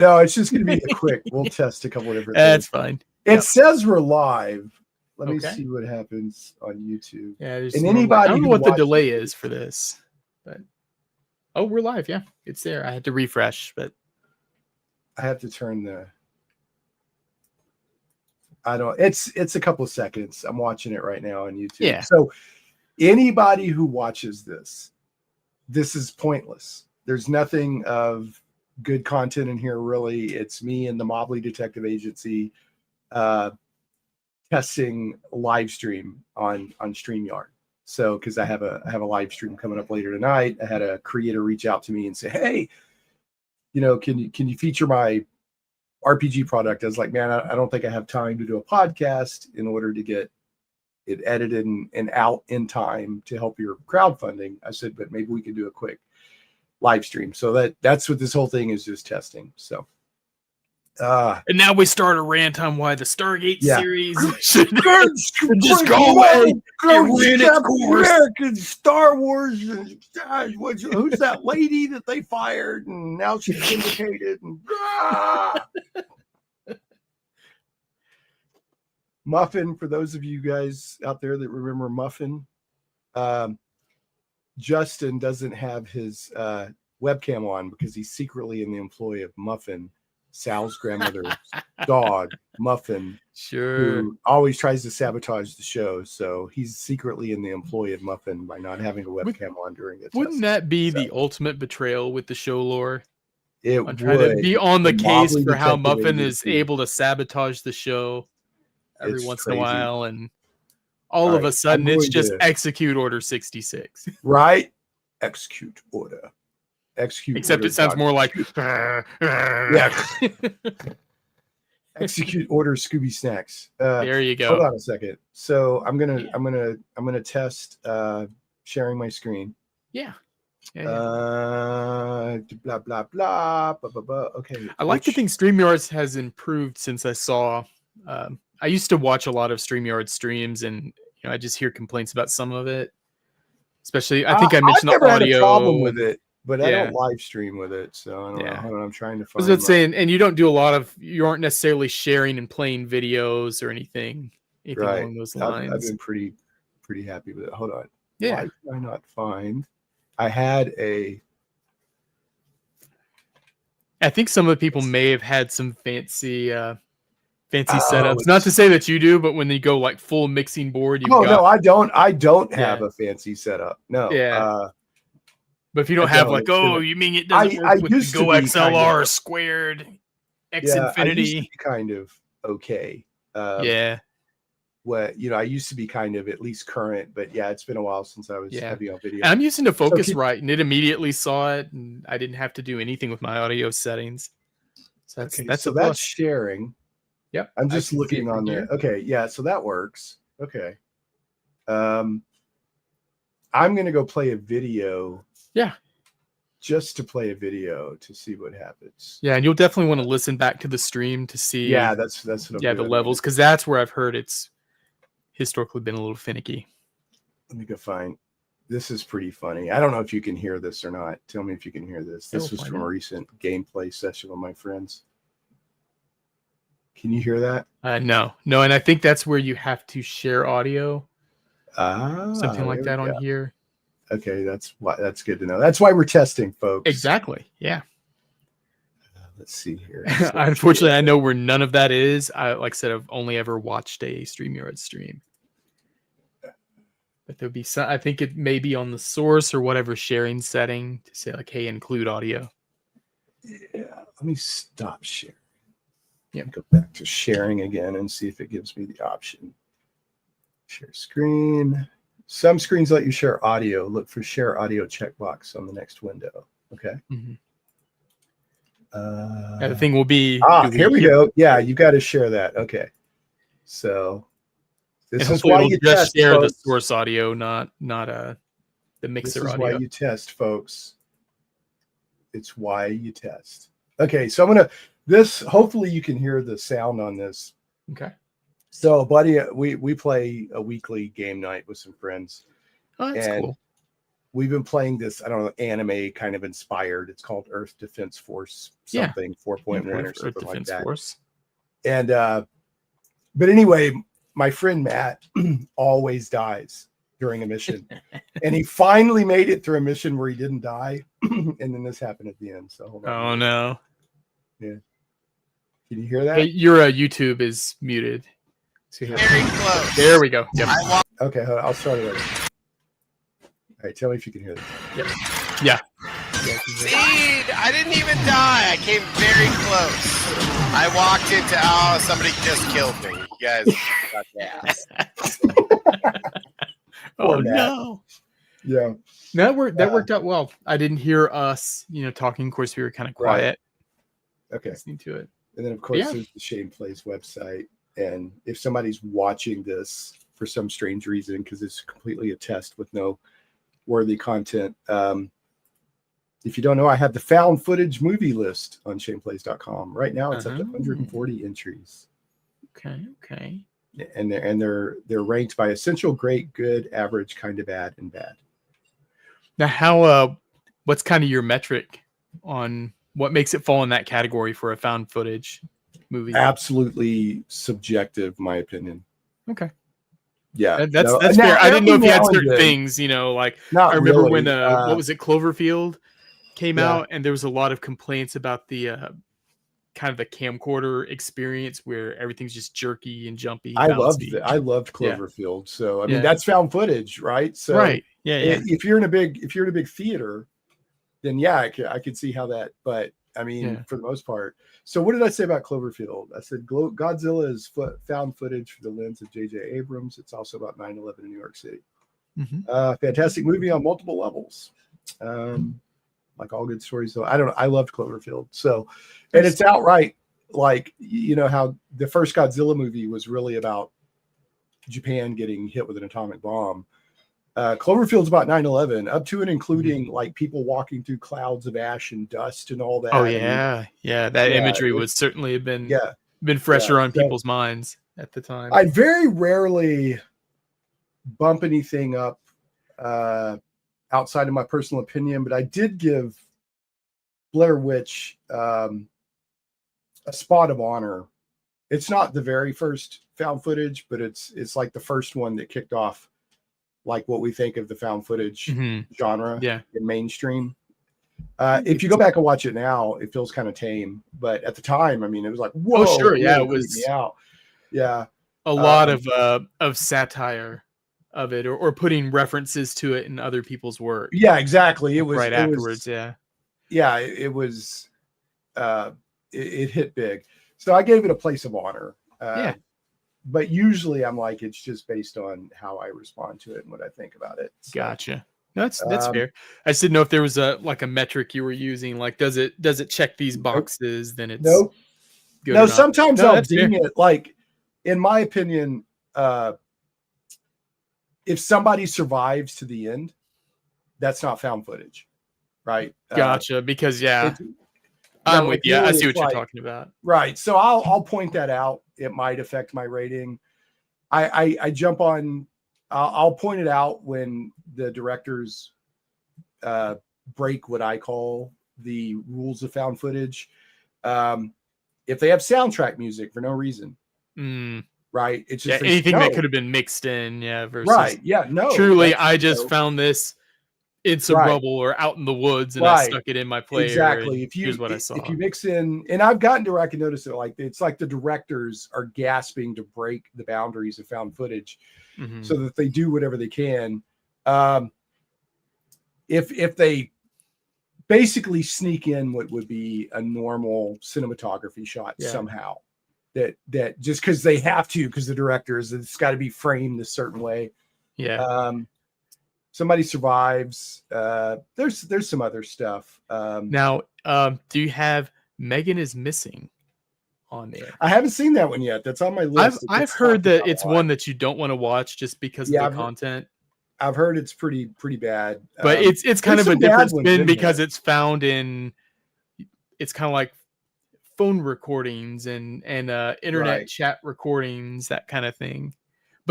No, it's just going to be a quick. We'll test a couple of different things. That's fine. It says we're live. Let me Okay. see what happens on YouTube. Yeah, and anybody I don't know who what the watches delay is for this, but we're live. Yeah, it's there. I had to refresh, but I have to turn the. I don't. It's a couple of seconds. I'm watching it right now on YouTube. Yeah. So anybody who watches this is pointless. There's nothing of good content in here, really. It's me and the Mobley Detective Agency testing live stream on StreamYard. So because I have a live stream coming up later tonight, I had a creator reach out to me and say, hey, can you feature my RPG product? I was like, man, I don't think I have time to do a podcast in order to get it edited and out in time to help your crowdfunding. I said, but maybe we could do a quick live stream. So that's what this whole thing is, just testing. So and now we start a rant on why the Stargate series should just go away. American Star Wars. Who's that lady that they fired and now she's vindicated? And, Muffin, for those of you guys out there that remember Muffin, Justin doesn't have his webcam on because he's secretly in the employ of Muffin, Sal's grandmother's dog, Muffin, who always tries to sabotage the show. So he's secretly in the employ of Muffin by not having a webcam on during it. Wouldn't that be the ultimate betrayal with the show lore? It would try to be on the case for how Muffin is able to sabotage the show every once in a while, and all of a sudden it's just execute order 66. Right? Execute order. Except it sounds more like execute order Scooby Snacks. There you go. Hold on a second. So I'm gonna test sharing my screen. Yeah. Blah blah blah. Okay. I like to think StreamYard has improved since I saw. I used to watch a lot of StreamYard streams, and I just hear complaints about some of it. Especially, I think I mentioned I've the never audio. Had a problem with it. But I don't live stream with it, so I don't know. Hold on, I'm trying to find. I was saying, and you aren't necessarily sharing and playing videos or anything along those lines. I've been pretty happy with it. Hold on. Yeah. Why did I not find? I had I think some of the people may have had some fancy setups. Not to say that you do, but when they go like full mixing board, no, I don't. I don't have a fancy setup. No. Yeah. But if you don't have you mean it doesn't work with the Go XLR squared X Infinity? I used to be kind of okay. What I used to be kind of at least current, but it's been a while since I was heavy on video. And I'm using the Focusrite, and it immediately saw it, and I didn't have to do anything with my audio settings. So that's sharing. Yep. I'm just looking on there. Okay, yeah, so that works. Okay. I'm gonna go play a video. Yeah. Just to play a video to see what happens. Yeah, and you'll definitely want to listen back to the stream to see. Yeah, that's what I'm doing. The levels, because that's where I've heard it's historically been a little finicky. Let me go find. This is pretty funny. I don't know if you can hear this or not. Tell me if you can hear this. This was from a recent gameplay session with my friends. Can you hear that? No, and I think that's where you have to share audio. Something like that on here. Okay, that's good to know. That's why we're testing, folks. Exactly. Yeah. Let's see here. Unfortunately, I know where none of that is. Like I said, I've only ever watched a StreamYard stream. But there'll be some. I think it may be on the source or whatever sharing setting to say like, "Hey, include audio." Yeah. Let me stop sharing. Yeah. Go back to sharing again and see if it gives me the option. Share screen. Some screens let you share audio. Look for share audio checkbox on the next window. Okay. Mm-hmm. The thing will be. Here we go. Yeah, you got to share that. Okay. So this is why you just share folks. The source audio, not the mixer audio. This is why you test, folks. It's why you test. Okay, so I'm gonna. Hopefully you can hear the sound on this. Okay. So, buddy, we play a weekly game night with some friends. Oh, that's cool. we've been playing this, I don't know, anime kind of inspired. It's called Earth Defense Force something, 4.1 or Earth something like Defense that. Force. And but anyway, my friend Matt always dies during a mission. And he finally made it through a mission where he didn't die. And then this happened at the end. So hold on. Oh no. Yeah. Can you hear that? Hey, your YouTube is muted. So Very close. There we go. Yep. Okay, hold on, I'll start it over. All right, tell me if you can hear this. Yep. Yeah. See, I didn't even die. I came very close. I walked into, oh, somebody just killed me. You guys got gas. Oh Matt. no. Yeah. That worked out well. I didn't hear us, talking. Of course, we were kind of quiet. Right. Okay. Listening to it. And then, of course, there's the Shane Plays website. And if somebody's watching this for some strange reason, because it's completely a test with no worthy content, if you don't know, I have the found footage movie list on shaneplays.com. Right now, it's up to 140 entries. Okay. And they're ranked by essential, great, good, average, kind of bad, and bad. Now, what's kind of your metric on what makes it fall in that category for a found footage movie? Absolutely subjective, my opinion. Okay. Yeah, that's fair. I didn't know if you had certain things, like I remember when what was it, Cloverfield came out, and there was a lot of complaints about the kind of the camcorder experience where everything's just jerky and jumpy. I loved Cloverfield. So I mean, that's found footage, right? So right. Yeah. If you're in a big theater, then I could see how that. But I mean, for the most part. So what did I say about Cloverfield? I said Godzilla is found footage through the lens of J.J. Abrams. It's also about 9/11 in New York City. Mm-hmm. Fantastic movie on multiple levels. Like all good stories, though. I loved Cloverfield. So, and it's outright like, how the first Godzilla movie was really about Japan getting hit with an atomic bomb. Cloverfield's about 9/11, up to and including like people walking through clouds of ash and dust and all that. Oh yeah, that imagery would certainly have been fresher on people's minds at the time. I very rarely bump anything up outside of my personal opinion, but I did give Blair Witch a spot of honor. It's not the very first found footage, but it's like the first one that kicked off like what we think of the found footage genre in mainstream. If you go back and watch it now, it feels kind of tame, but at the time, I mean, it was like, whoa, oh sure, it was me out. Yeah, a lot of satire of it, or putting references to it in other people's work. Yeah, exactly. It was right afterwards. It was. It hit big, so I gave it a place of honor. But usually I'm like, it's just based on how I respond to it and what I think about it. So, gotcha. That's fair. I just didn't know if there was a metric you were using. Like, does it check these boxes? Then it's good. No, sometimes I'll ding fair. it. Like, in my opinion, if somebody survives to the end, that's not found footage, right? Gotcha. Because I'm with you. I see what you're talking about. Right. So I'll point that out. It might affect my rating. I jump on. I'll point it out when the directors break what I call the rules of found footage. If they have soundtrack music for no reason, right? It's just anything that could have been mixed in, versus right. Yeah, no. Truly, I just found this in some rubble or out in the woods, and I stuck it in my player. Exactly. Here's what I saw. If you mix in, and I've gotten to where I can notice it, like it's like the directors are gasping to break the boundaries of found footage, so that they do whatever they can. If they basically sneak in what would be a normal cinematography shot somehow, that just because they have to, because the directors, it's got to be framed a certain way. Somebody survives. There's some other stuff. Now, do you have Megan is Missing on there? I haven't seen that one yet. That's on my list. I've heard that it's one that you don't want to watch just because of the content. I've heard it's pretty bad. But it's kind of a different spin because it's found in. It's kind of like phone recordings and internet chat recordings, that kind of thing.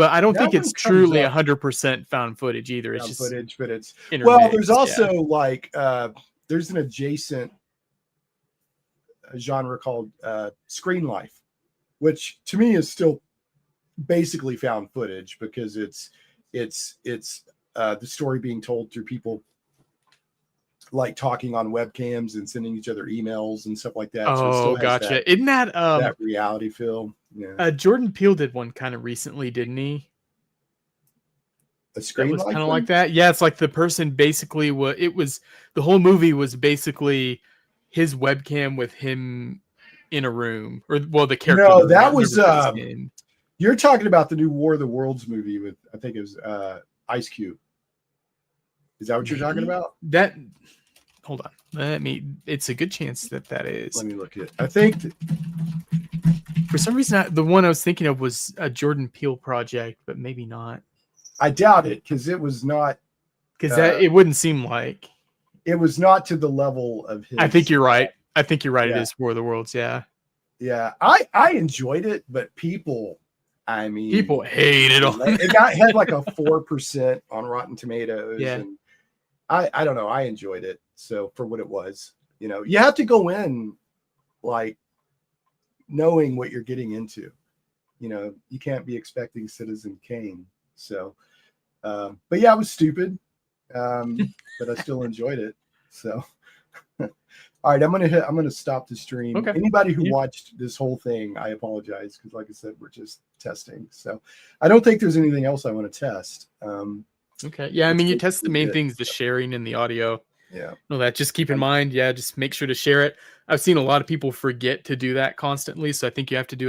but I don't think it's truly 100% found footage either. It's just footage, but it's well. There's also like there's an adjacent genre called screen life, which to me is still basically found footage because it's the story being told through people like talking on webcams and sending each other emails and stuff like that. Oh, gotcha. Isn't that that reality film? Yeah. Jordan Peele did one kind of recently, didn't he? A screen life kind of like that. Yeah, it's like the person basically the whole movie was basically his webcam with him in a room, or the character. No, that was you're talking about the new War of the Worlds movie with, I think it was Ice Cube. Is that what you're talking about? That, hold on. It's a good chance that is. Let me look at it. I think for some reason the one I was thinking of was a Jordan Peele project, but maybe not. I doubt it, because it was not. Because it wouldn't seem like. It was not to the level of his. I think you're right. Yeah. It is War of the Worlds. Yeah. Yeah. I enjoyed it, but people people hate it. It had like a 4% on Rotten Tomatoes. Yeah. And I don't know. I enjoyed it. So for what it was, you have to go in like knowing what you're getting into. You can't be expecting Citizen Kane. So, but yeah, it was stupid. But I still enjoyed it. So, all right, I'm gonna stop the stream. Okay. Anybody who watched this whole thing, I apologize, because like I said, we're just testing. So I don't think there's anything else I want to test. Okay. Yeah, I mean, you test the main things, the sharing and the audio. Yeah. No, that just keep in mind. Yeah, just make sure to share it. I've seen a lot of people forget to do that constantly, so I think you have to do it